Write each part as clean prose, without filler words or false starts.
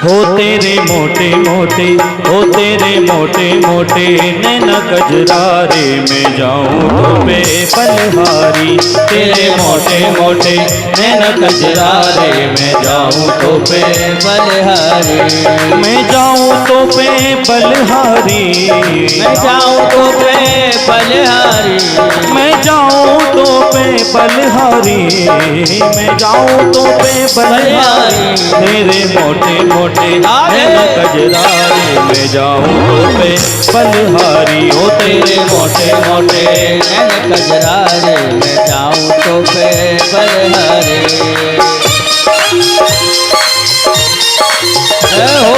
हो तेरे मोटे मोटे, हो तेरे मोटे मोटे नैना कजरारे, मैं जाऊँ तो पे पलहारी। तेरे मोटे मोटे नैना कजरारे, मैं जाऊँ तो पे बलहारी, मैं जाऊँ तो पे बलहारी, मैं जाऊँ तो पे बलहारी, मैं जाऊँ तो पे बलहारी, मैं जाऊँ तो पे बलहारी। तेरे मोटे मोटे नैना कजरारे, मैं जाऊँ तो पे बलहारी। हो तेरे मोटे मोटे नैन कजरारे, मैं जाऊँ तो पे बलहारी। हो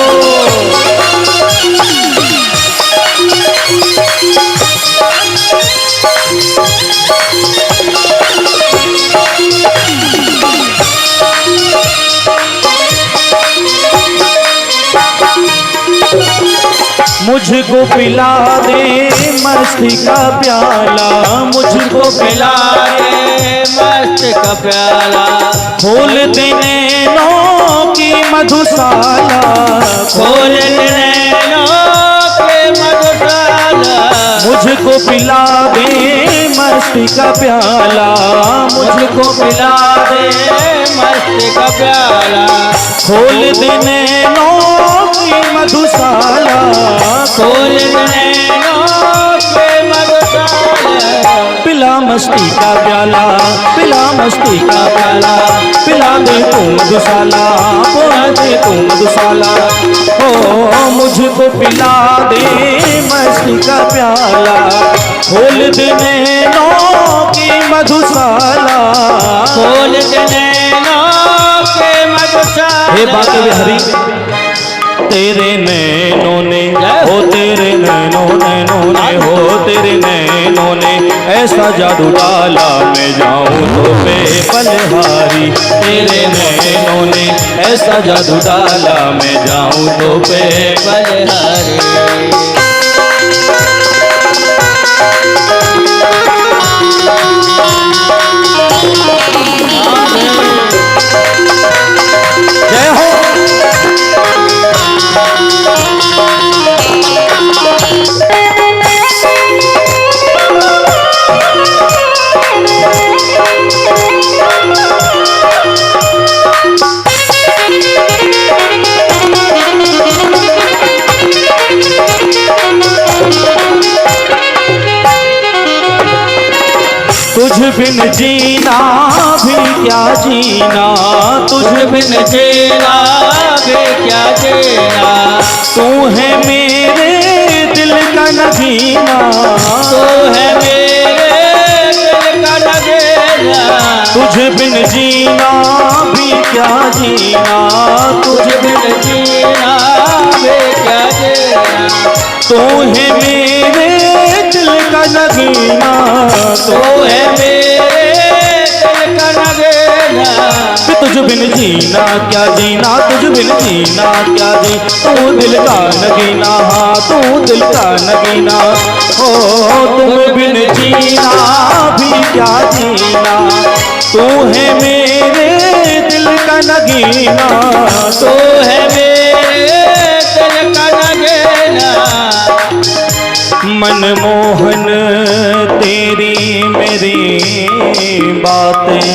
मुझको पिला दे मस्ती का प्याला, मुझको पिला दे मस्त का प्याला, खोल दे नैनों की मधुशाला, खोल दे नैनों के मधुशाला। मुझको पिला दे मस्ती का प्याला, मुझको पिला दे मस्त का प्याला, खोल दे नैनों की मधुशाला, खोल दे नैनों के मधुशाला। पिला मस्ती का प्याला, पिला मस्ती का प्याला, पिला दे तू मधुशाला, पिला दे तू मधुशाला। ओ मुझको पिला दे मस्ती का प्याला, खोल दे नैनों की मधुशाला, खोल दे नैनों के मधुशाला। हे बाके बिहारी, तेरे नैनों ने, हो तेरे नैनों नैनों ने, हो तेरे नैनों ने ऐसा जादू डाला, मैं जाऊँ तो पे बलहारी। तेरे नैनों ने ऐसा जादू डाला, मैं जाऊँ तो पे बलहारी। जय हो। तुझ बिन जीना भी क्या जीना, तुझ बिन जीना भी क्या जीना, तू है मेरे दिल का नगीना, तू है मेरे दिल का नगीना। तुझ बिन जीना भी क्या जीना, तुझ बिन जीना भी क्या जीना, तू है मेरे दिल का नगीना, तू है मेरे दिल का नगीना। तुझ बिन जीना क्या जीना, तुझ बिन जीना क्या जी, तू दिल का नगीना, हाँ तू दिल का नगीना। ओ तुम बिन जीना भी क्या जीना, तू है मेरे दिल का नगीना, तू है मेरे दिल का नगीना। मनमोहन तेरी मेरी बातें,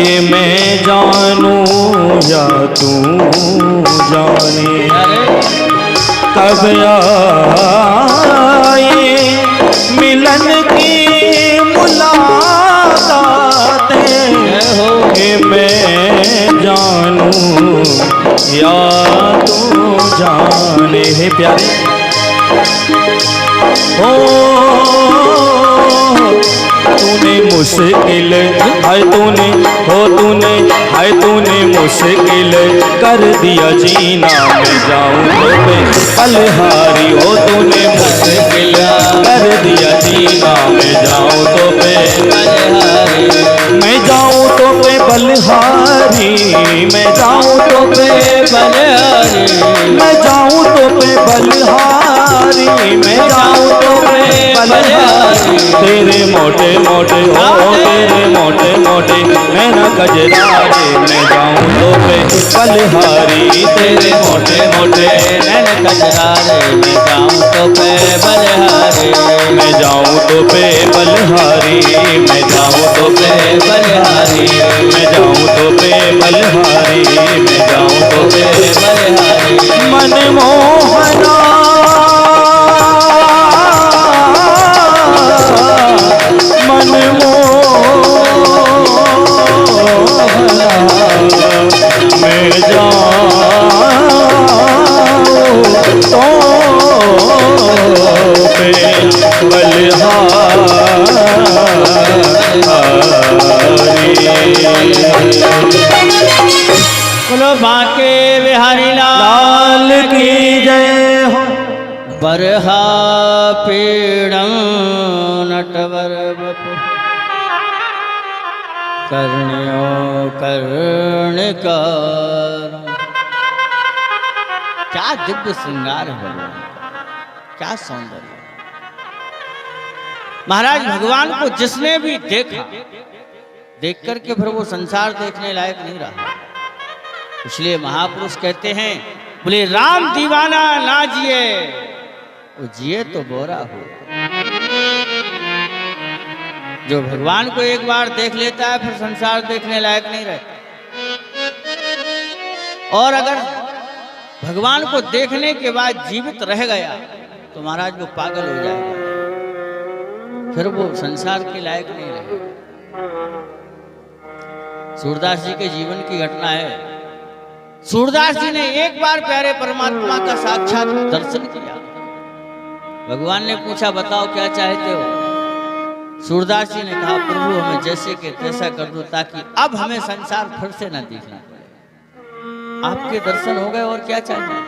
ये मैं जानूं या तू जाने, कब आए मिलन की मुलाकातें, ये मैं जानूं या तू जाने। हे प्यारे हो, तूने मुश्किल है तूने, हो तूने है तूने मुश्किल कर दिया जीना, मैं जाऊँ तो पे बलहारी। हो तूने मुश्किल कर दिया जीना, मैं जाऊँ तो पे बलहारी, मैं जाऊँ तो पे बलहारी, मैं जाऊँ तो पे बलहारी, मैं जाऊँ तो पे बलहारी, मैं जाऊँ तो पे बलहारी। तेरे मोटे मोटे, हो तेरे मोटे मोटे मोटे नैना कजरारे, मैं जाऊं तो पे बलिहारी। तेरे मोटे मोटे नैन कजरारे, मैं जाऊं तो पे बलिहारी। मैं जाऊं तो पे बलिहारी, मैं जाऊं तो पे बलिहारी, मैं जाऊं तो पे बलिहारी, मैं जाऊं तो पे बलिहारी। मनमोहना मनमोहना, मैं जाऊं तो पे बोलो बांके बिहारी लाल की जय हो। बरहा पीड़म नटवर बपु, कर्ण्यो कर्णिकार। क्या दिव्य श्रृंगार है भगवान का, क्या सौंदर्य। महाराज भगवान को जिसने भी देखा, देख करके फिर वो संसार देखने लायक नहीं रहा। इसलिए महापुरुष कहते हैं, बोले राम दीवाना ना जिए, वो जिए तो बोरा हो। जो भगवान को एक बार देख लेता है फिर संसार देखने लायक नहीं रहता। और अगर भगवान को देखने के बाद जीवित रह गया तो महाराज वो पागल हो जाएगा, फिर वो संसार के लायक नहीं रहेगा। सूरदास जी के जीवन की घटना है। सूरदास जी ने एक बार प्यारे परमात्मा का साक्षात दर्शन किया। भगवान ने पूछा, बताओ क्या चाहते हो? सूरदास जी ने कहा, प्रभु हमें जैसे के तैसा कर दो, ताकि अब हमें संसार फिर से न दिखना पड़े। आपके दर्शन हो गए और क्या चाहिए।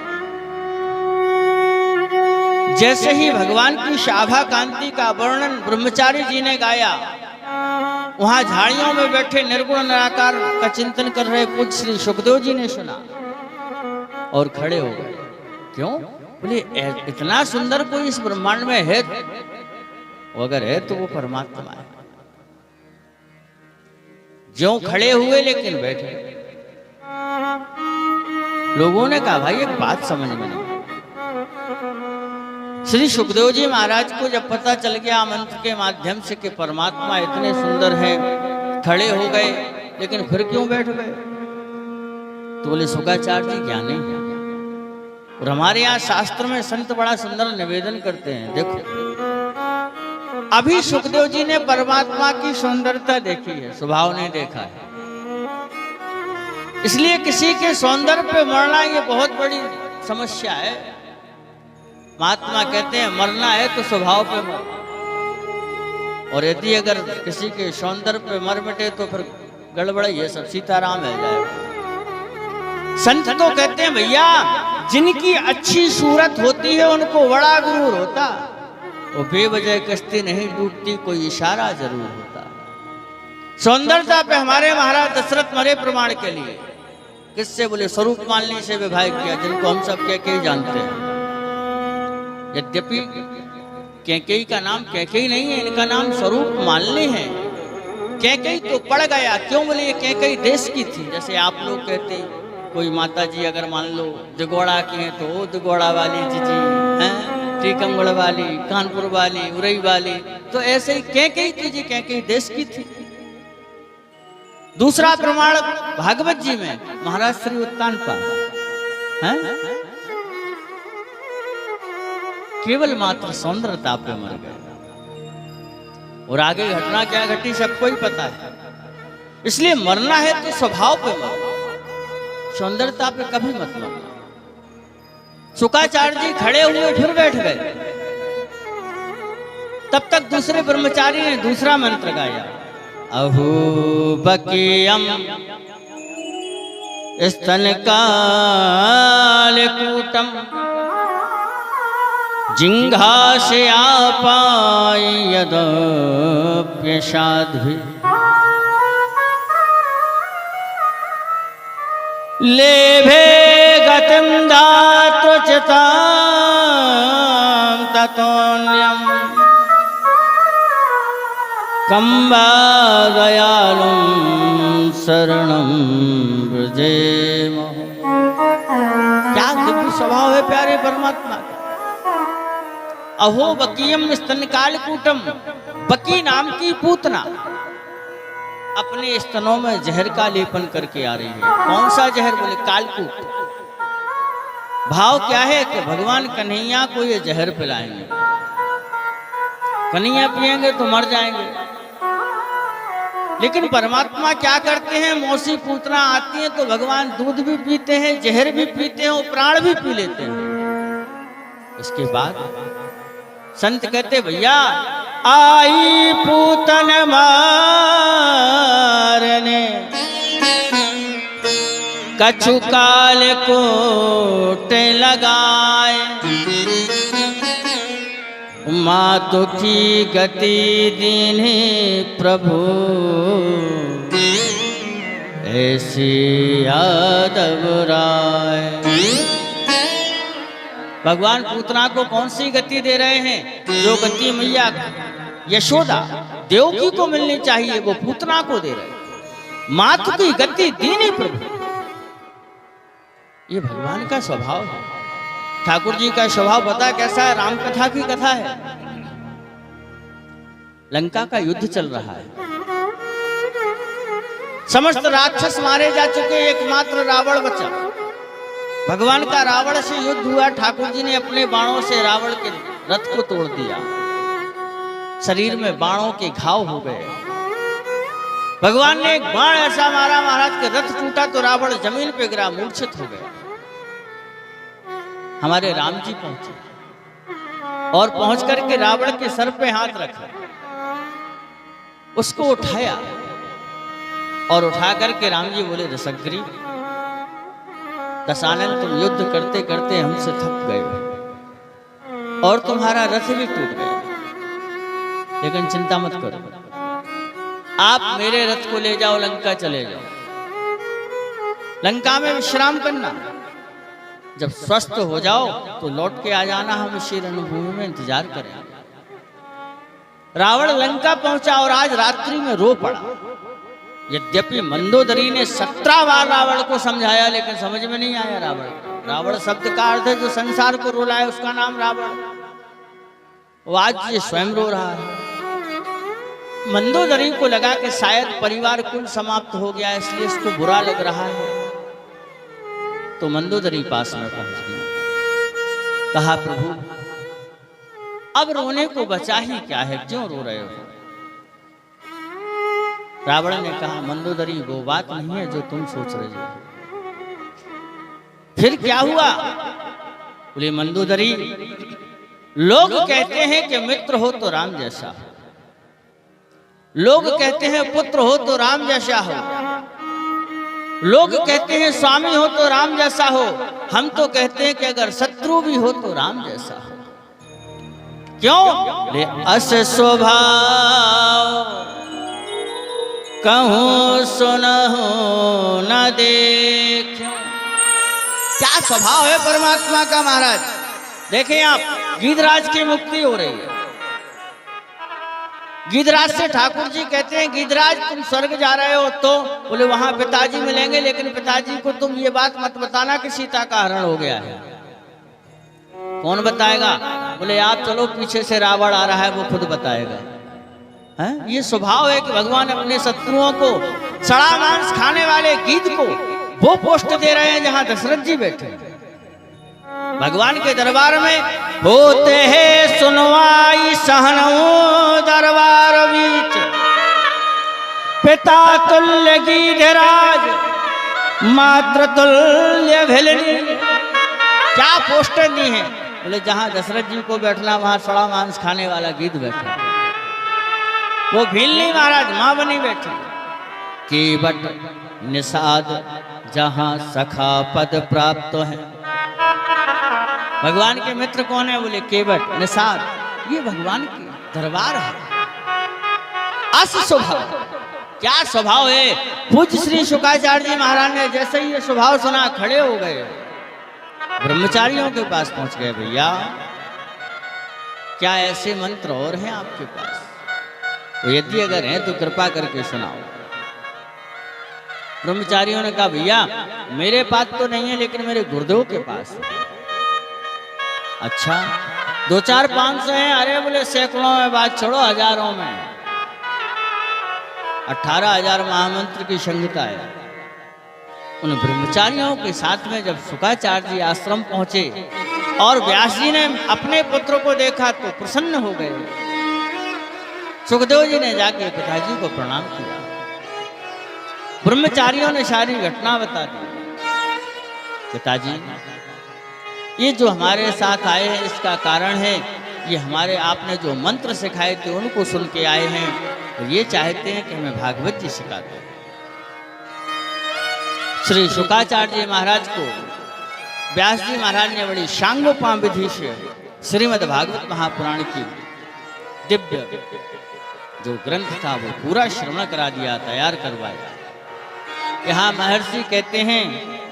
जैसे ही भगवान की शाभा कांति का वर्णन ब्रह्मचारी जी ने गाया, वहां झाड़ियों में बैठे निर्गुण निराकार का चिंतन कर रहे पूज्य श्री सुखदेव जी ने सुना और खड़े हो गए। क्यों? बोले इतना सुंदर कोई इस ब्रह्मांड में है, अगर है तो वो परमात्मा है। ज्यों खड़े हुए लेकिन बैठे। लोगों ने कहा, भाई एक बात समझ में नहीं। श्री सुखदेव जी महाराज को जब पता चल गया मंत्र के माध्यम से कि परमात्मा इतने सुंदर हैं, खड़े हो गए, लेकिन फिर क्यों बैठ गए? तो बोले शुक्राचार्य जी ज्ञानी हैं। और हमारे यहाँ शास्त्र में संत बड़ा सुंदर निवेदन करते हैं। देखो, अभी सुखदेव जी ने परमात्मा की सुंदरता देखी है, स्वभाव नहीं देखा है। इसलिए किसी के सौंदर्य पे मरना ये बहुत बड़ी समस्या है। महात्मा कहते हैं, मरना है तो स्वभाव पे मर, और यदि अगर किसी के सौंदर्य पे मर मिटे तो फिर गड़बड़ है, सब सीताराम है जाएगा। संत तो कहते हैं, भैया जिनकी अच्छी सूरत होती है उनको बड़ा गुरूर होता, वो बेवजह कश्ती नहीं डूबती, कोई इशारा जरूर होता। सौंदर्यता पे हमारे महाराज दशरथ मरे प्रमाण के लिए। किससे? बोले स्वरूप मालनी से विवाह किया, जिनको हम सब कैकेयी जानते हैं। यद्यपि कैकेयी का नाम कैकेयी नहीं है, इनका नाम स्वरूप मालनी है। कैकेयी तो पड़ गया, क्यों? बोले ये कैकेयी देश की थी। जैसे आप लोग कहते हैं, कोई माता जी अगर मान लो दिगोड़ा की है तो वो दिगोड़ा वाली जीजी हैं, टीकमगढ़ वाली, कानपुर वाली, उरई वाली, तो ऐसे ही कैकेयी थी जी, कैकेयी देश की थी। दूसरा प्रमाण भागवत जी में महाराज श्री उत्तानपाद हैं, केवल मात्र सौंदर्यता पे मर गए। और आगे घटना क्या घटी सबको ही पता है। इसलिए मरना है तो स्वभाव पे मरो, सौंदर्यता पे कभी मत मरो। शुक्राचार्य जी खड़े हुए फिर बैठ गए। तब तक दूसरे ब्रह्मचारी ने दूसरा मंत्र गाया, अहूबकीयम स्तनकालकूटम जिंघाशयापाय यदप्यशाद्भि लेभे गतिं दात्वचितां ततोऽन्यं कम्बा दयालुं परमात्मा का। अहो बकीयम स्तनकालकूटम, बकी नाम की पूतना अपने स्तनों में जहर का लेपन करके आ रही है। कौन सा जहर? बोले कालकूट। भाव क्या है कि भगवान कन्हैया को ये जहर पिलाएंगे, कन्हैया पिएंगे तो मर जाएंगे। लेकिन परमात्मा क्या करते हैं, मौसी पूतना आती है तो भगवान दूध भी पीते हैं, जहर भी पीते हैं और प्राण भी पी लेते हैं। इसके बाद संत कहते भैया आई पूतन मारने कछु काल कोट लगाए, मातु की गति दीन्हे प्रभु ऐसी यादव राय। भगवान पूतना को कौन सी गति दे रहे हैं? जो गति मैया यशोदा देवकी को मिलनी चाहिए वो पूतना को दे रहे हैं। मातु की गति दीन्हे प्रभु, ये भगवान का स्वभाव है। ठाकुर जी का स्वभाव पता कैसा है? राम कथा की कथा है। लंका का युद्ध चल रहा है, समस्त राक्षस मारे जा चुके, एकमात्र रावण बचा। भगवान का रावण से युद्ध हुआ, ठाकुर जी ने अपने बाणों से रावण के रथ को तोड़ दिया, शरीर में बाणों के घाव हो गए। भगवान ने एक बाण ऐसा मारा महाराज के रथ टूटा तो रावण जमीन पे गिरा, मूर्छित हो गया। हमारे राम जी पहुंचे और पहुंच करके रावण के सर पे हाथ रखा, उसको उठाया और उठा करके राम जी बोले रसग्रीव दशानन तुम युद्ध करते करते हमसे थक गए और तुम्हारा रथ भी टूट गया, लेकिन चिंता मत करो, आप मेरे रथ को ले जाओ, लंका चले जाओ, लंका में विश्राम करना, जब स्वस्थ हो जाओ तो लौट के आ जाना, हम इसी रणभूमि में इंतजार करेंगे। रावण लंका पहुंचा और आज रात्रि में रो पड़ा। यद्यपि मंदोदरी ने 17 बार रावण को समझाया लेकिन समझ में नहीं आया रावण। रावण शब्द का अर्थ है जो संसार को रुलाए, उसका नाम रावण। वो आज ये स्वयं रो रहा है। मंदोदरी को लगा कि शायद परिवार कुल समाप्त हो गया, इसलिए इसको बुरा लग रहा है, तो मंदोदरी पास में पहुंच गई। कहा प्रभु अब रोने को बचा ही क्या है, क्यों रो रहे हो? रावण ने कहा मंदोदरी वो बात नहीं है जो तुम सोच रहे हो। फिर क्या हुआ? बोले मंदोदरी लोग कहते हैं कि मित्र हो तो राम जैसा, लोग कहते हैं पुत्र हो तो राम जैसा हो, लोग कहते हैं स्वामी हो तो राम जैसा हो, हम तो कहते हैं कि अगर शत्रु भी हो तो राम जैसा हो। क्यों? ले अस स्वभाव कहूं सुनहु न देख। क्या स्वभाव है परमात्मा का महाराज। देखें आप, गीधराज की मुक्ति हो रही है। गीधराज से ठाकुर जी कहते हैं गीधराज तुम स्वर्ग जा रहे हो तो बोले वहां पिताजी मिलेंगे, लेकिन पिताजी को तुम ये बात मत बताना कि सीता का हरण हो गया है। कौन बताएगा? बोले आप चलो, पीछे से रावण आ रहा है, वो खुद बताएगा। है? ये स्वभाव है कि भगवान अपने शत्रुओं को, सड़ा मांस खाने वाले गीध को वो पोस्ट दे रहे हैं जहां दशरथ जी बैठे। भगवान के दरबार में होते हैं सुनवाई सहनऊ दरबार बीच, पिता तुल्य गीधराज मात्र तुल्य भिलनी। क्या पोस्टर दी है? बोले जहां दशरथ जी को बैठना वहां सड़ा मांस खाने वाला गीध बैठा, वो भीलनी महाराज मां बनी बैठी। केवट निषाद जहां सखा पद प्राप्त है। भगवान के मित्र कौन है? बोले केवट निषाद, ये भगवान के दरबार है। अस स्वभाव, क्या स्वभाव है। पूज्य श्री शुकाचार्य जी महाराज ने जैसे ही ये स्वभाव सुना खड़े हो गए, ब्रह्मचारियों के पास पहुंच गए। भैया क्या ऐसे मंत्र और हैं आपके पास? तो यदि अगर हैं तो कृपा करके सुनाओ। ब्रह्मचारियों ने कहा भैया मेरे पास तो नहीं है, लेकिन मेरे गुरुदेव के पास है। अच्छा, 2 4 500 हैं? अरे बोले सैकड़ों में, बात छोड़ो हजारों में। 18,000 महामंत्र की संहिता है। उन ब्रह्मचारियों के साथ में जब शुकाचार्य जी आश्रम पहुंचे और व्यास जी ने अपने पुत्र को देखा तो प्रसन्न हो गए। सुखदेव जी ने जाके पिताजी को प्रणाम किया। ब्रह्मचारियों ने सारी घटना बता दी। पिताजी, ये जो हमारे साथ आए हैं इसका कारण है, ये हमारे आपने जो मंत्र सिखाए थे उनको सुन के आए हैं और ये चाहते हैं कि हमें भागवत जी सिखा दो। श्री शुकाचार्य जी महाराज को व्यास जी महाराज ने बड़ी शांगोपांग विधि से श्रीमद् भागवत महापुराण की दिव्य जो ग्रंथ था वो पूरा श्रवण करा दिया, तैयार करवाया। यहाँ महर्षि कहते हैं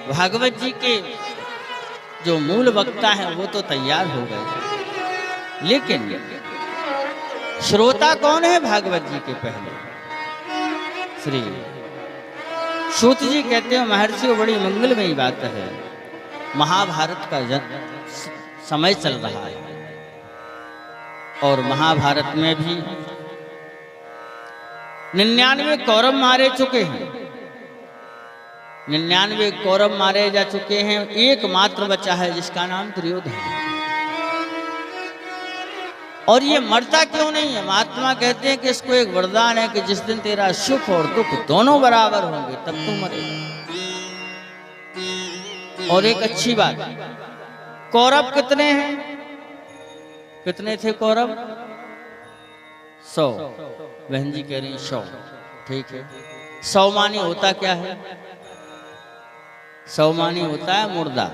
भागवत जी के जो मूल वक्ता हैं वो तो तैयार हो गए, लेकिन श्रोता कौन है भागवत जी के पहले? श्री सूत जी कहते हैं महर्षि वो बड़ी मंगलमयी बात है। महाभारत का समय चल रहा है और महाभारत में भी 99 कौरव मारे चुके हैं, 99 कौरव मारे जा चुके हैं, एकमात्र बचा है जिसका नाम दुर्योधन है। और ये मरता क्यों नहीं है? महात्मा कहते हैं कि इसको एक वरदान है कि जिस दिन तेरा सुख और दुख दोनों बराबर होंगे तब तू मरेगा। और एक अच्छी बात, कौरव कितने हैं? कितने थे कौरव? 100। बहन जी कह रही 100, ठीक है। 100 मानी होता क्या है? 100 मानी होता है मुर्दा।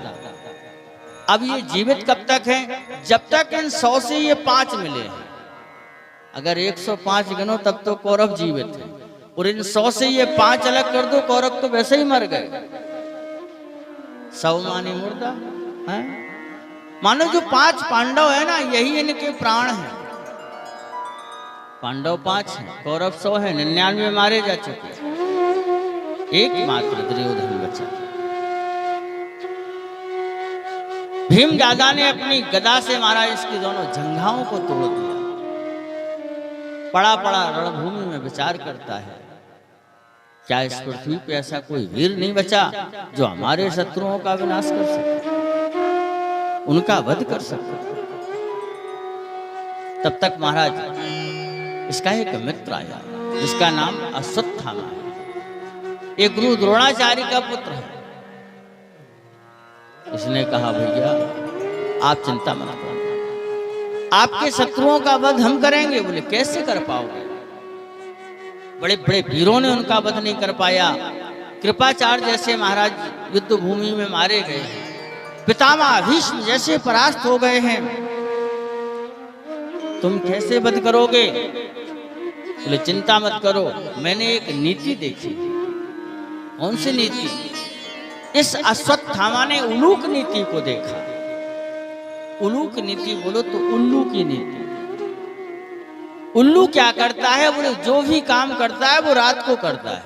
अब ये जीवित कब तक हैं? जब तक इन 100 से ये 5 मिले हैं। अगर 105 गिनो तब तो कौरव जीवित है, और इन 100 से ये 5 अलग कर दो, कौरव तो वैसे ही मर गए। 100 मानी मुर्दा है। मानो जो 5 पांडव है ना, यही इनके प्राण हैं। पांडव 5 हैं, कौरव 100 है, 99 मारे जा चुके, एकमात्र दुर्योधन बचा। भीमजादा ने अपनी गदा से मारा, इसकी दोनों जंघाओं को तोड़ दिया। पड़ा पड़ा रणभूमि में विचार करता है, क्या इस पृथ्वी पे ऐसा कोई वीर नहीं बचा जो हमारे शत्रुओं का विनाश कर सके, उनका वध कर सके। तब तक महाराज इसका एक मित्र आया जिसका नाम अश्वत्थामा है, एक गुरु द्रोणाचार्य का पुत्र है। इसने कहा भैया आप चिंता मत करो, आपके शत्रुओं का वध हम करेंगे। बोले कैसे कर पाओगे? बड़े बड़े वीरों ने उनका वध नहीं कर पाया। कृपाचार्य जैसे महाराज युद्ध भूमि में मारे गए हैं, पितामह भीष्म जैसे परास्त हो गए हैं, तुम कैसे वध करोगे? बोले चिंता मत करो, मैंने एक नीति देखी। कौन सी नीति? इस अश्वत्थामा ने उलूक नीति को देखा। उलूक नीति बोलो तो उल्लू की नीति। उल्लू क्या करता है? बोले जो भी काम करता है वो रात को करता है।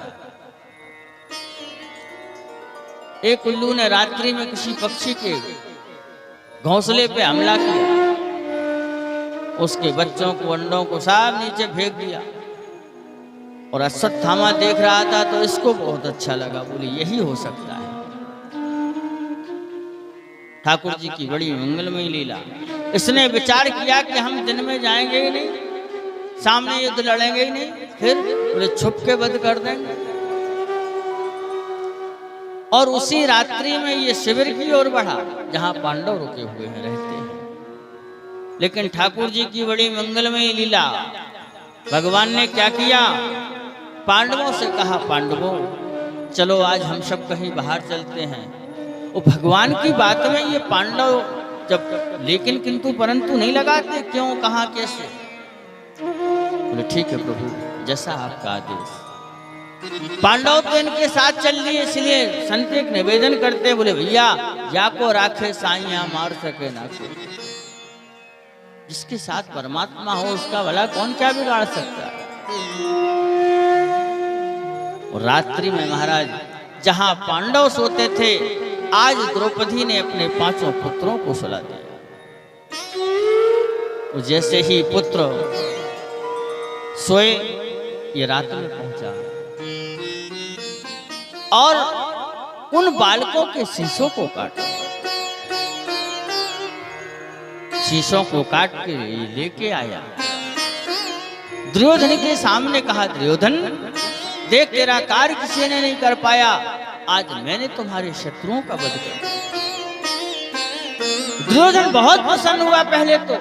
एक उल्लू ने रात्रि में किसी पक्षी के घोंसले पे हमला किया, उसके बच्चों को, अंडों को सब नीचे फेंक दिया। और अश्वत्थामा देख रहा था तो इसको बहुत अच्छा लगा, बोले यही हो सकता है। ठाकुर जी की बड़ी मंगलमयी लीला। इसने विचार किया कि हम दिन में जाएंगे ही नहीं, सामने युद्ध लड़ेंगे ही नहीं, फिर बोले छुप के वध कर देंगे। और उसी रात्रि में ये शिविर की ओर बढ़ा जहां पांडव रुके हुए हैं, रहते हैं। लेकिन ठाकुर जी की बड़ी मंगलमयी लीला, भगवान ने क्या किया? पांडवों से कहा, पांडवों चलो आज हम सब कहीं बाहर चलते हैं। वो भगवान की बात में ये पांडव जब लेकिन किंतु परंतु नहीं लगाते, क्यों, कहां, कैसे? बोले ठीक है प्रभु, जैसा आपका आदेश। पांडव तो इनके साथ चल लिए, इसलिए संत एक निवेदन करते, बोले भैया या को राखे साइया मार सके ना कोई। जिसके साथ परमात्मा हो उसका भला कौन क्या बिगाड़ सकता है? और रात्रि में महाराज जहां पांडव सोते थे, आज द्रौपदी ने अपने 5 पुत्रों को सुला दिया। जैसे ही पुत्र सोए, ये रात में पहुंचा और उन बालकों के शीशों को काटा, शीशों को काट के लेके आया। दुर्योधन के सामने कहा, दुर्योधन देख, तेरा कार्य किसी ने नहीं कर पाया, आज मैंने तुम्हारे शत्रुओं का वध कर। दुर्योधन बहुत प्रसन्न हुआ। पहले तो,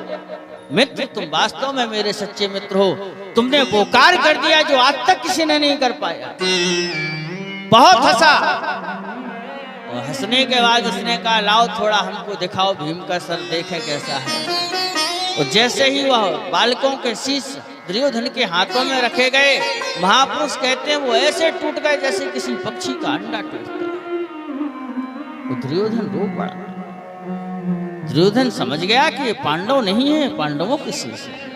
मित्र तुम वास्तव में मेरे सच्चे मित्र हो, तुमने वो कार्य कर दिया जो आज तक किसी ने नहीं कर पाया। बहुत हंसा और हंसने के बाद उसने कहा, लाओ थोड़ा हमको दिखाओ भीम का सर, देखें कैसा है। और जैसे ही वह बालकों के शीश दुर्योधन के हाथों में रखे गए, महापुरुष कहते हैं वो ऐसे टूट गए जैसे किसी पक्षी का अंडा टूटता है। वो दुर्योधन रो पड़ा। दुर्योधन समझ गया कि ये पांडव नहीं है, पांडवों के शीश है।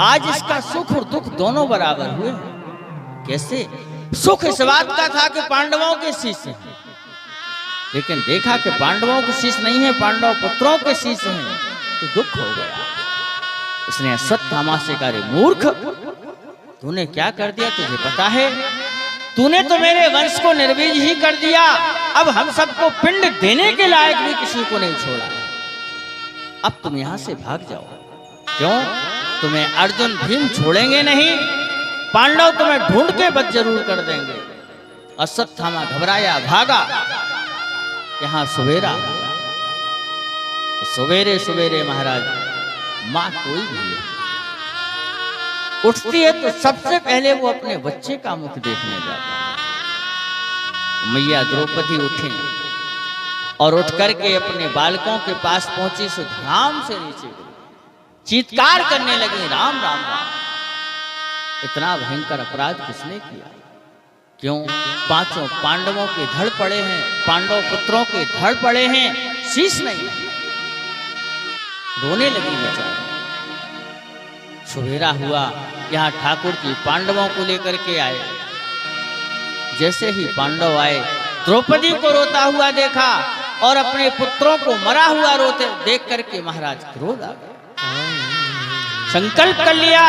आज इसका सुख और दुख दोनों बराबर हुए। कैसे? सुख इस बात का था कि पांडवों के शीश हैं, लेकिन देखा कि पांडवों के शीश नहीं है, पांडव पुत्रों के शीश हैं, तो दुख हो गया। उसने अश्वत्थामा से कहा, मूर्ख, तूने क्या कर दिया? तुझे पता है तूने तो मेरे वंश को निर्वीज ही कर दिया। अब हम सबको पिंड देने के लायक भी किसी को नहीं छोड़ा। अब तुम यहां से भाग जाओ। क्यों? तुम्हें अर्जुन भीम छोड़ेंगे नहीं, पांडव तुम्हें ढूंढ के वध जरूर कर देंगे। अश्वत्थामा घबराया, भागा। यहां सवेरा, सवेरे सवेरे महाराज माँ कोई भी उठती है तो सबसे पहले वो अपने बच्चे का मुख देखने जाता है। मैया द्रौपदी उठी और उठ करके अपने बालकों के पास पहुंची, सो ध्यान से नीचे चीत्कार करने लगी, राम राम राम। इतना भयंकर अपराध किसने किया? क्यों? पांचों पांडवों के धड़ पड़े हैं, पांडव पुत्रों के धड़ पड़े हैं, शीश नहीं। रोने लगी बेचारी। सवेरा हुआ, यहाँ ठाकुर जी पांडवों को लेकर के आए। जैसे ही पांडव आए, द्रौपदी को रोता हुआ देखा और अपने पुत्रों को मरा हुआ रोते देख करके महाराज क्रोध आ गया। संकल्प कर लिया,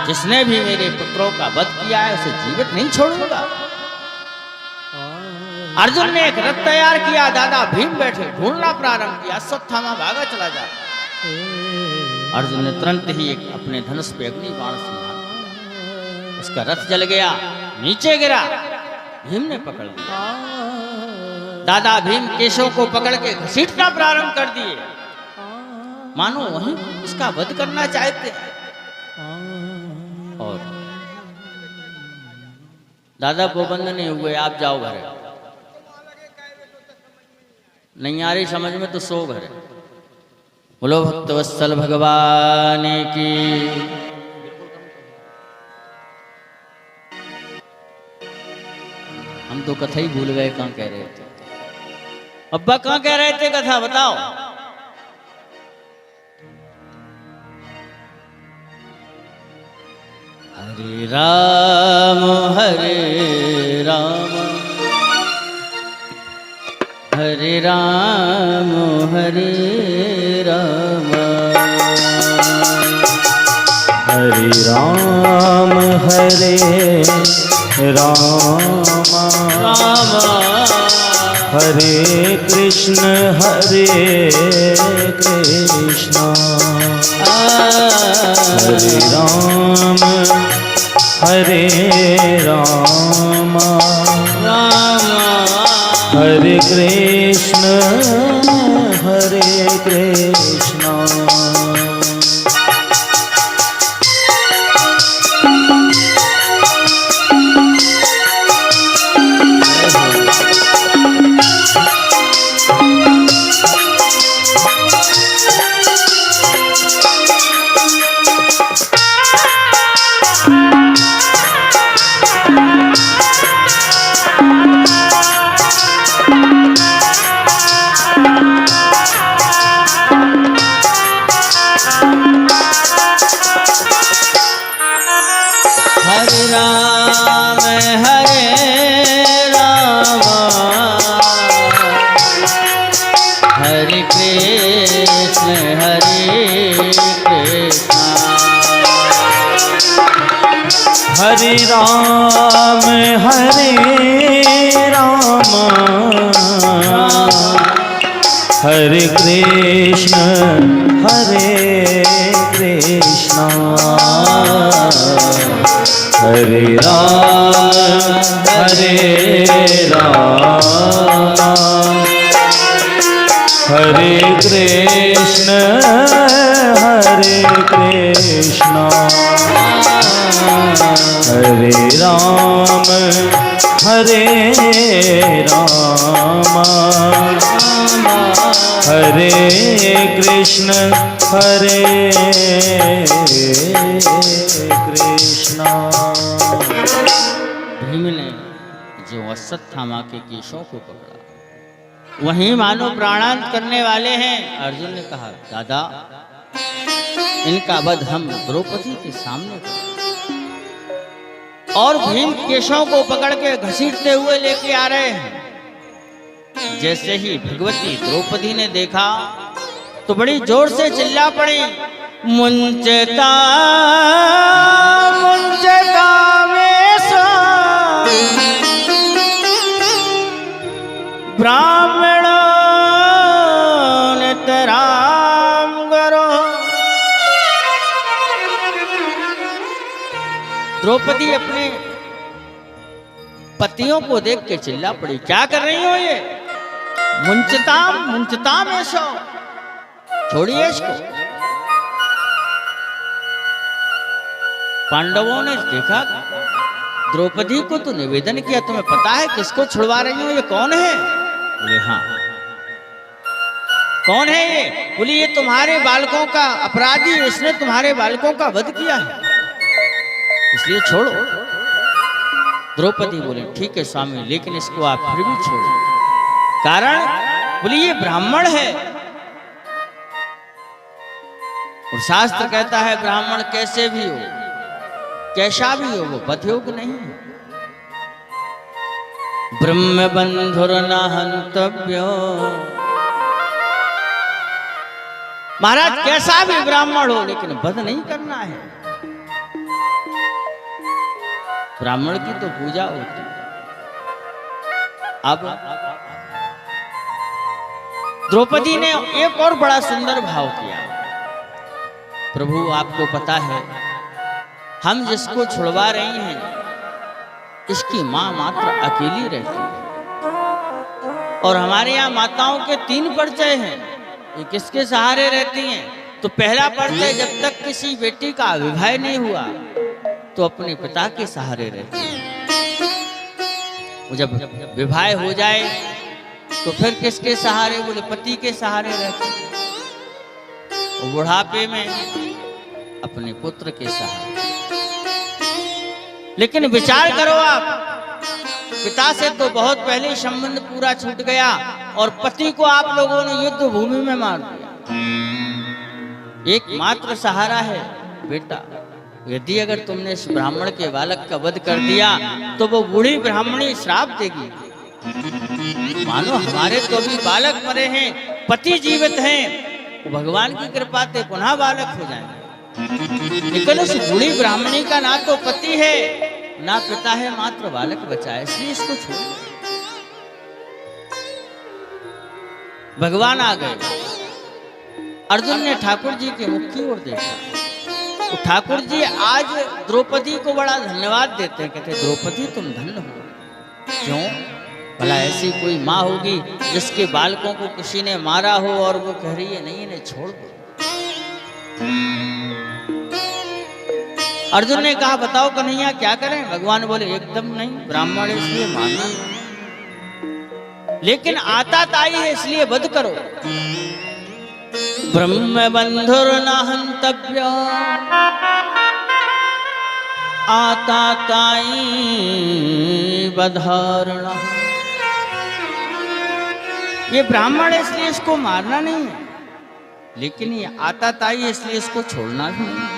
जिसने भी मेरे पुत्रों का वध किया है उसे जीवित नहीं छोड़ूंगा। अर्जुन ने एक रथ तैयार किया, दादा भीम बैठे, ढूंढना प्रारंभ किया। अश्वत्थामा भागा चला जा। अर्जुन ने तुरंत ही एक अपने धनुष पे अग्नि बाण से मारा, उसका रथ जल गया, नीचे गिरा। भीम ने पकड़ लिया। दादा भीम केशव को पकड़ के घसीटना प्रारंभ कर दिए, मानो वहीं उसका वध करना चाहते हैं। और दादा गोबंद नहीं हुए, आप जाओ घर। नहीं आ रही समझ में तो सो घर। बोलो भक्तवत्सल भगवान की। हम तो कथा ही भूल गए, कहाँ कह रहे थे? अब्बा कहाँ कह रहे थे कथा, बताओ। हरे राम हरे राम हरे राम हरे राम हरे राम हरे राम राम हरे कृष्ण हरे कृष्ण हरे राम हरे कृष्ण हरे राम हरे कृष्ण हरे राम हरे कृष्ण हरे राम हरे कृष्ण हरे कृष्ण। भीम ने जो अश्वत्थामा के केशों को पकड़ा, वहीं मानो प्राणांत करने वाले हैं। अर्जुन ने कहा, दादा इनका वध हम द्रौपदी के सामने करें। और भीम केशों को पकड़ के घसीटते हुए लेके आ रहे हैं। जैसे ही भगवती द्रौपदी ने देखा तो बड़ी जोर से चिल्ला पड़ी, मुंचता मुंचता ब्राह्मण नेतराम करो। द्रौपदी अपने पतियों को देख के चिल्ला पड़ी, क्या कर रही हो ये? मुंचताम मुंचताम ऐसो, छोड़िए इसको। पांडवों ने देखा द्रौपदी को तो निवेदन किया, तुम्हें पता है किसको छुड़वा रही हो? ये कौन है? बोले हाँ। कौन है ये? बोली ये तुम्हारे बालकों का अपराधी, इसने तुम्हारे बालकों का वध किया है, इसलिए छोड़ो। द्रौपदी बोले ठीक है स्वामी, लेकिन इसको आप फिर भी छोड़ो। कारण? बोली ये ब्राह्मण है और शास्त्र कहता है ब्राह्मण कैसे भी हो, कैसा भी हो, वो वधयोग्य नहीं है। ब्रह्म बंधुर न हंतव्यो। महाराज कैसा भी ब्राह्मण हो, लेकिन वध नहीं करना है। ब्राह्मण की तो पूजा होती। अब द्रौपदी ने एक और बड़ा सुंदर भाव किया, प्रभु आपको पता है हम जिसको छुड़वा रही हैं इसकी मां मात्र अकेली रहती है, और हमारे यहाँ माताओं के 3 परिचय हैं। ये किसके सहारे रहती हैं? तो पहला परिचय, जब तक किसी बेटी का विवाह नहीं हुआ तो अपने पिता के सहारे रहती है। जब विवाह हो जाए तो फिर किसके सहारे? बोले पति के सहारे रहते हैं। बुढ़ापे में अपने पुत्र के सहारे। लेकिन विचार करो आप, पिता से तो बहुत पहले संबंध पूरा छूट गया और पति को आप लोगों ने युद्ध भूमि में मार दिया। एकमात्र सहारा है बेटा। यदि अगर तुमने इस ब्राह्मण के बालक का वध कर दिया तो वो बूढ़ी ब्राह्मणी श्राप देगी। मानो हमारे तो अभी बालक मरे हैं, पति जीवित हैं, भगवान की कृपा से पुनः बालक हो जाएंगे। लेकिन उस बूढ़ी ब्राह्मणी का ना तो पति है ना पिता है, मात्र बालक बचा है, इसलिए इसको छोड़। भगवान आ गए। अर्जुन ने ठाकुर जी के मुख की ओर देखा तो ठाकुर जी आज द्रौपदी को बड़ा धन्यवाद देते हैं। कहते द्रौपदी तुम धन्य हो। क्यों? भला ऐसी कोई माँ होगी जिसके बालकों को किसी ने मारा हो और वो कह रही है नहीं इन्हें छोड़ दो। अर्जुन ने कहा बताओ कन्हैया क्या करें? भगवान बोले एकदम नहीं, ब्राह्मण इसलिए मानना, लेकिन आता ताई है इसलिए वध करो। ब्रह्म बंधुर न हंतव्य आता ताई बधारणा। ये ब्राह्मण है इसलिए इसको मारना नहीं है, लेकिन ये आता ताई है इसलिए इसको छोड़ना भी नहीं।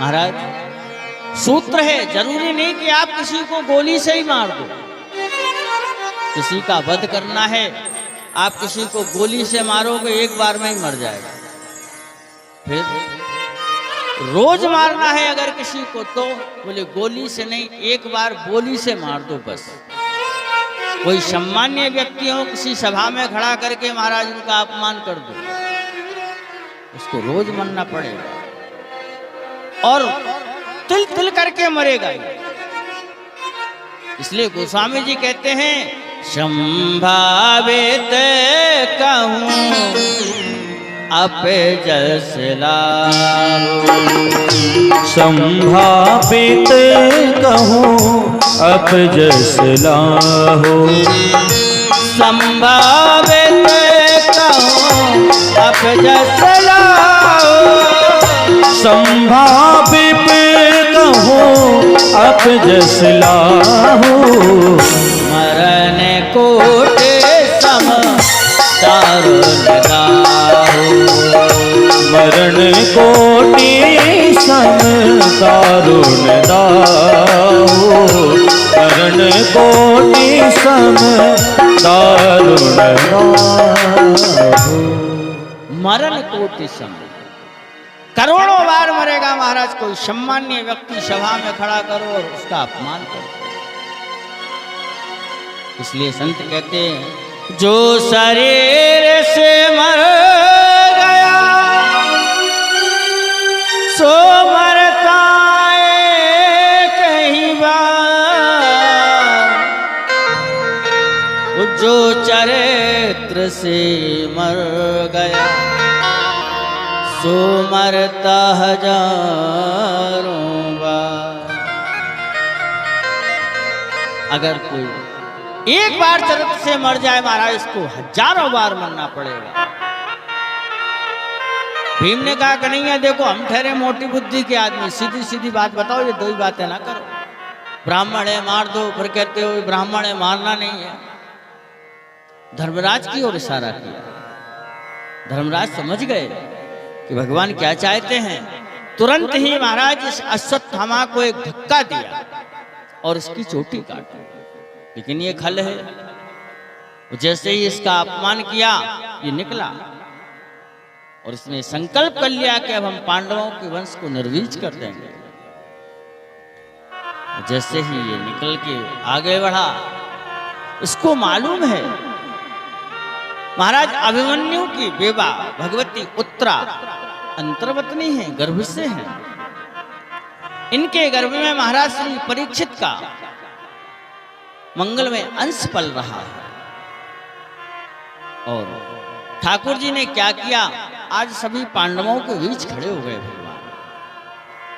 महाराज सूत्र है, जरूरी नहीं कि आप किसी को गोली से ही मार दो। किसी का वध करना है, आप किसी को गोली से मारोगे एक बार में ही मर जाएगा। फिर रोज मारना है अगर किसी को तो बोले गोली से नहीं, एक बार बोली से मार दो बस। कोई सम्मान्य व्यक्ति हो, किसी सभा में खड़ा करके महाराज उनका अपमान कर दो, उसको रोज मरना पड़ेगा और तिल तिल करके मरेगा। इसलिए गोस्वामी जी कहते हैं संभावित कहूं अपे जस लाहो, संभावित कहूँ अप जस लाहो, संभावित कहूं अप जस लाहो, संभावित कहूँ अप जस लाहो, मरण कोटि सम दारुण दाहो, मरण कोटि सम दारुण दाहो, मरण कोटि सम दारुण दाहो। मरण कोटि सम, करोड़ों बार मरेगा महाराज। कोई सम्मान्य व्यक्ति सभा में खड़ा करो और उसका अपमान करो। इसलिए संत कहते हैं जो शरीर से मर गया सो मरता है कहीं बार, जो चरित्र से मर गया सो मरता हजारों बार। अगर कोई एक बार चरित्र से मर जाए महाराज, इसको हजारों बार मरना पड़ेगा। भीम ने कहा कन्हैया देखो हम ठहरे मोटी बुद्धि के आदमी, सीधी सीधी बात बताओ, ये दो ही बातें ना करो। ब्राह्मण है मार दो, फिर कहते हो ब्राह्मण है मारना नहीं है। धर्मराज की ओर इशारा किया। धर्मराज समझ गए कि भगवान क्या चाहते हैं। तुरंत ही महाराज इस अश्वत्थामा को एक धक्का दिया और इसकी चोटी काटी। लेकिन ये खल है, जैसे ही इसका अपमान किया ये निकला और इसने संकल्प कर लिया कि अब हम पांडवों के वंश को निर्वीज कर देंगे। जैसे ही ये निकल के आगे बढ़ा, इसको मालूम है महाराज अभिमन्यु की बेबा भगवती उत्तरा अंतर्वतनी है, गर्भ से है। इनके गर्भ में महाराज श्री परीक्षित का मंगलमय अंश पल रहा है। और ठाकुर जी ने क्या किया, आज सभी पांडवों के बीच खड़े हो गए।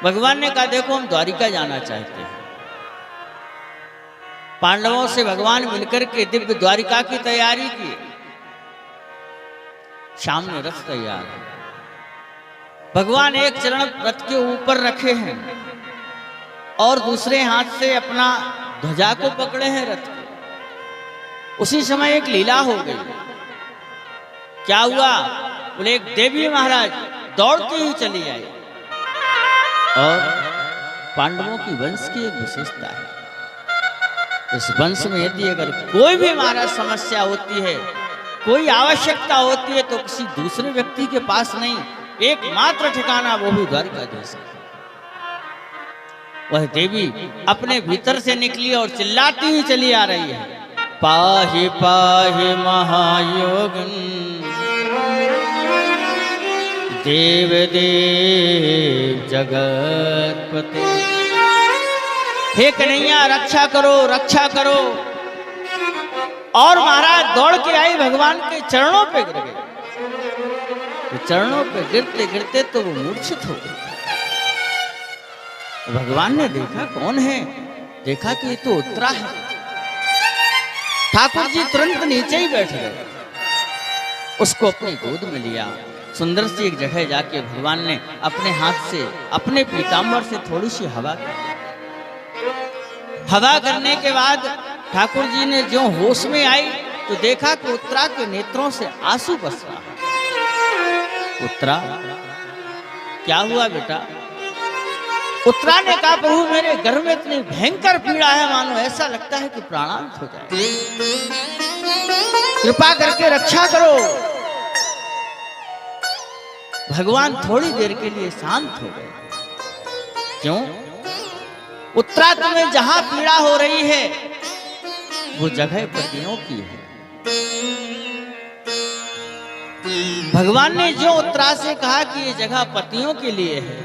भगवान ने कहा देखो हम द्वारिका जाना चाहते हैं। पांडवों से भगवान मिलकर के दिव्य द्वारिका की तैयारी की। सामने रथ तैयार है, भगवान एक चरण रथ के ऊपर रखे हैं और दूसरे हाथ से अपना ध्वजा को पकड़े हैं रथ के। उसी समय एक लीला हो गई। क्या हुआ, बोले एक देवी महाराज दौड़ती ही चली आई। और पांडवों की वंश की एक विशेषता है, इस वंश में यदि अगर कोई भी महाराज समस्या होती है, कोई आवश्यकता होती है, तो किसी दूसरे व्यक्ति के पास नहीं, एकमात्र ठिकाना वो भी द्वारिकाधीश है। वह देवी अपने भीतर से निकली और चिल्लाती ही चली आ रही है, पाहि पाहि महायोगिन देव देव जगतपते। हे कन्हैया रक्षा करो रक्षा करो। और महाराज दौड़ के आई, भगवान के चरणों पे गिर गए। तो चरणों पे गिरते गिरते तो वो मूर्छित हो गए। भगवान ने देखा कौन है, देखा कि ये तो उत्तरा है। ठाकुर जी तुरंत नीचे ही बैठ गए, उसको अपनी गोद में लिया। सुंदर सी एक जगह जाके भगवान ने अपने हाथ से अपने पीतांबर से थोड़ी सी हवा की। हवा करने के बाद ठाकुर जी ने जो होश में आई तो देखा कि उत्तरा के नेत्रों से आंसू बरस रहा है। उत्तरा क्या हुआ बेटा? उत्तरा ने कहा प्रभु मेरे गर्भ में इतनी भयंकर पीड़ा है, मानो ऐसा लगता है कि प्राणांत हो जाए, कृपा करके रक्षा करो। भगवान थोड़ी देर के लिए शांत हो गए। क्यों? उत्तरात में जहां पीड़ा हो रही है वो जगह पतियों की है। भगवान ने जो उत्तरा से कहा कि ये जगह पतियों के लिए है,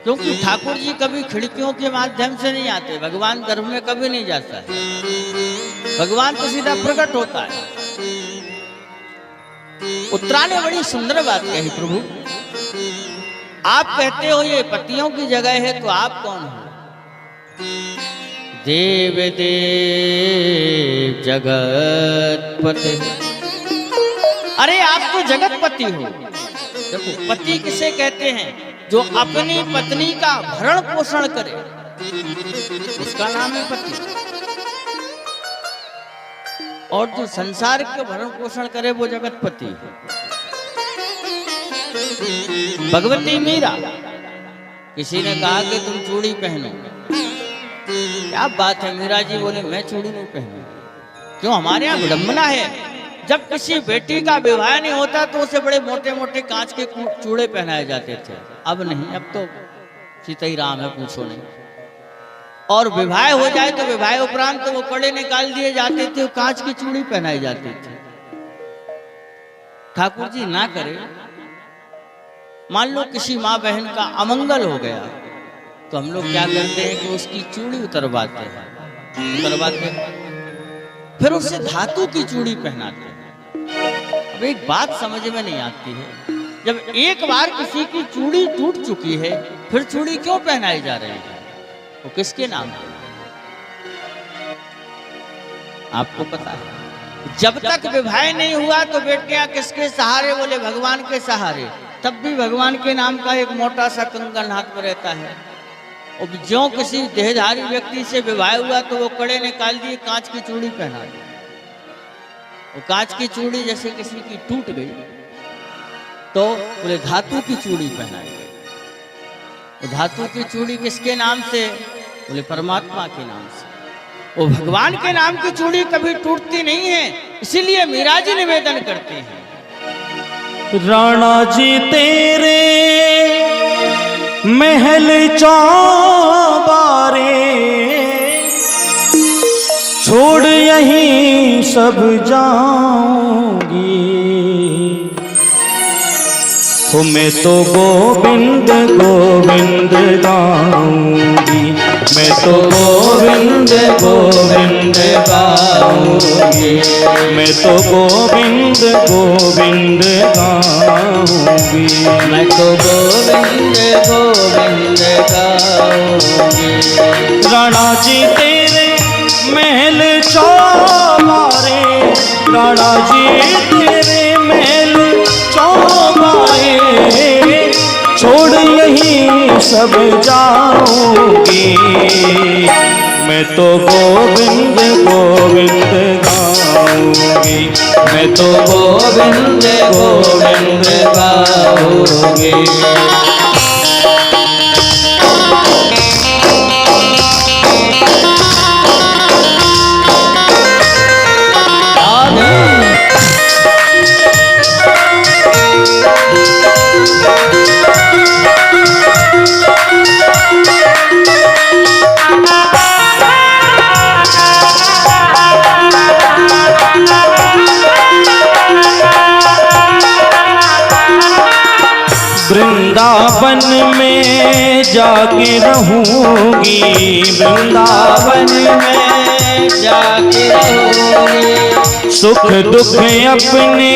क्योंकि ठाकुर जी कभी खिड़कियों के माध्यम से नहीं आते, भगवान गर्भ में कभी नहीं जाता है, भगवान तो सीधा प्रकट होता है। उत्तरा ने बड़ी सुंदर बात कही, प्रभु आप कहते हो ये पतियों की जगह है, तो आप कौन हो? देव देव जगतपति। अरे आप तो जगतपति हो। देखो पति किसे कहते हैं? जो अपनी पत्नी का भरण पोषण करे उसका नाम है पति, और जो संसार के भरण पोषण करे वो जगतपति है। भगवती मीरा, किसी ने कहा कि तुम चूड़ी पहनो, क्या बात है? मीरा जी बोले मैं चूड़ी नहीं पहनू। क्यों? हमारे यहाँ विडंबना है, जब किसी बेटी का विवाह नहीं होता तो उसे बड़े मोटे मोटे कांच के चूड़े पहनाए जाते थे। अब नहीं, अब तो सीता ही राम है, पूछो नहीं। और विवाह हो जाए तो विवाह उपरांत तो वो कड़े निकाल दिए जाते थे, कांच की चूड़ी पहनाई जाती थी। ठाकुर जी ना करे, मान लो किसी माँ बहन का अमंगल हो गया तो हम लोग क्या करते हैं कि उसकी चूड़ी उतरवाते हैं, फिर उसे धातु की चूड़ी पहनाते हैं। अब एक बात समझ में नहीं आती है, जब एक बार किसी की चूड़ी टूट चुकी है फिर चूड़ी क्यों पहनाई जा रही है? वो किसके नाम पे? आपको पता है? जब तक विवाह नहीं हुआ तो बेटियां किसके सहारे? बोले भगवान के सहारे। तब भी भगवान के नाम का एक मोटा सा कंगन हाथ में रहता है। और जो किसी देहधारी व्यक्ति से विवाह हुआ तो वो कड़े निकाल दिए, कांच की चूड़ी पहना दी। वो कांच की चूड़ी जैसे किसी की टूट गई तो बोले धातु की चूड़ी पहनाई गई। तो धातु की चूड़ी किसके नाम से? बोले परमात्मा के नाम से। वो भगवान के नाम की चूड़ी कभी टूटती नहीं है, इसीलिए मीरा जी निवेदन करते हैं, राणा जी तेरे महल चौबारे, छोड़ यहीं सब जाऊंगी। हो मैं तो गोविंद गोविंद गाऊंगी, मैं तो गोविंद गोविंद गाऊंगी, मैं तो गोविंद गोविंद गाऊंगी, मैं तो गोविंद गोविंद गाऊंगी। राणा जी तेरे महल चौबारे, राणा जी तेरे महल चौबारे, छोड़ यहीं सब जाऊंगी। मैं तो गोविंद गोविंद गाऊंगी, मैं तो गोविंद गोविंद गाऊंगी। वृंदावन में जाके रहूंगी, वृंदावन में जाके रहूंगी। सुख दुख अपने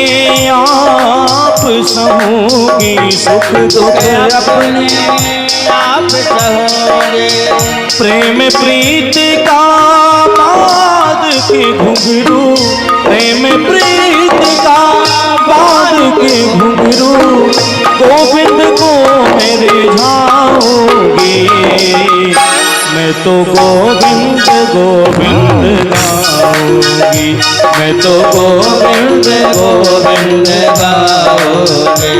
आप सहूंगी, सुख दुख अपने आप सहूंगी। प्रेम प्रीत का बांध के घुंघरू, प्रेम प्रीत का बांध के घुंघरू, गोविंद को मेरे झाऊंगी। मैं तो गोविंद गोविंद गाऊंगी, मैं तो गोविंद गोविंद गाऊंगी।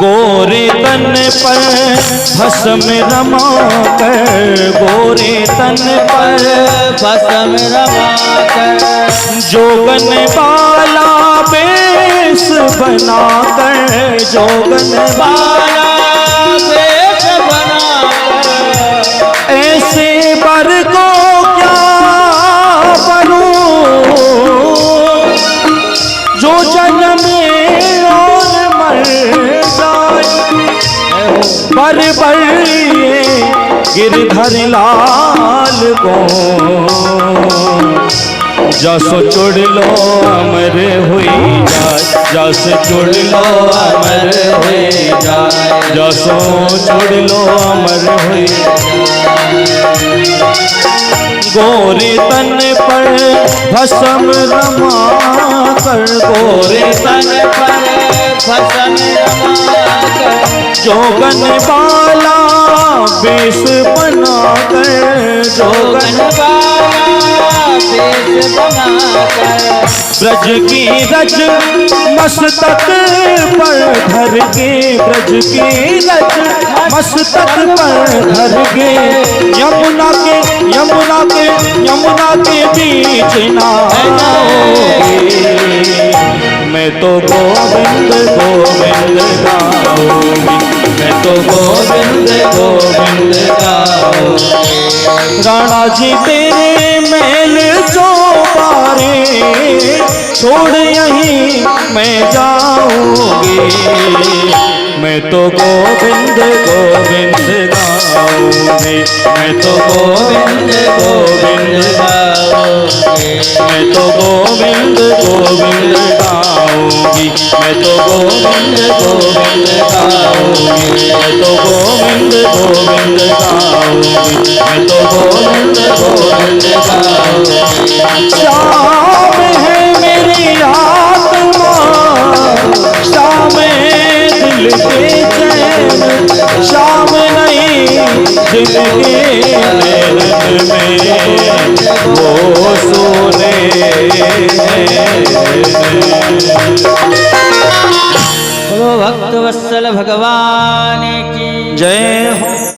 गोरे तन पर भस्म रमा कर, गोरे तन पर भस्म रमा कर, जोगन वाला बेस बना कर, जोगन वाला वेश बना कर, ऐसे बर को क्या बनूं जो जन्मे और मर जाए। बर बर ये गिरधर लाल को जसो चुड़ लो अमर हुई जाए, जस चुड़ लो अमर हुई जाए, जसो चुड़ लो अमर हुई गोरे तन पर भस्म रमा कर, गोरे तन पर भस्म रमा कर, जोगन वाला बेस बना कर, जोगन वाला वेश बना कर, ब्रज की रज मस्तक पर धर के, ब्रज की रज मस्तक पर धर के, यमुना के यमुना के यमुना के बीच नहाओगे। मैं तो गोविंद गोविंद गाऊंगी, मैं तो गोविंद गोविंद गाऊंगी। राणा जी तेरे महल जो पारे छोड़ यहीं मैं जाऊंगी, मैं तो गोविंद गोविंद गाऊंगी, मैं तो गोविंद गोविंद गाऊंगी, मैं तो गोविंद गोविंद गाऊंगी, मैं तो गोविंद गोविंद गाऊंगी, मैं तो गोविंद गोविंद गाऊंगी, मैं तो गोविंद गोविंद गाऊंगी। शाम है मेरी आत्मा, शाम दिल के चैन, शाम नहीं दिल के नैन में वो सोने। बोलो भक्त वत्सल भगवान की जय हो।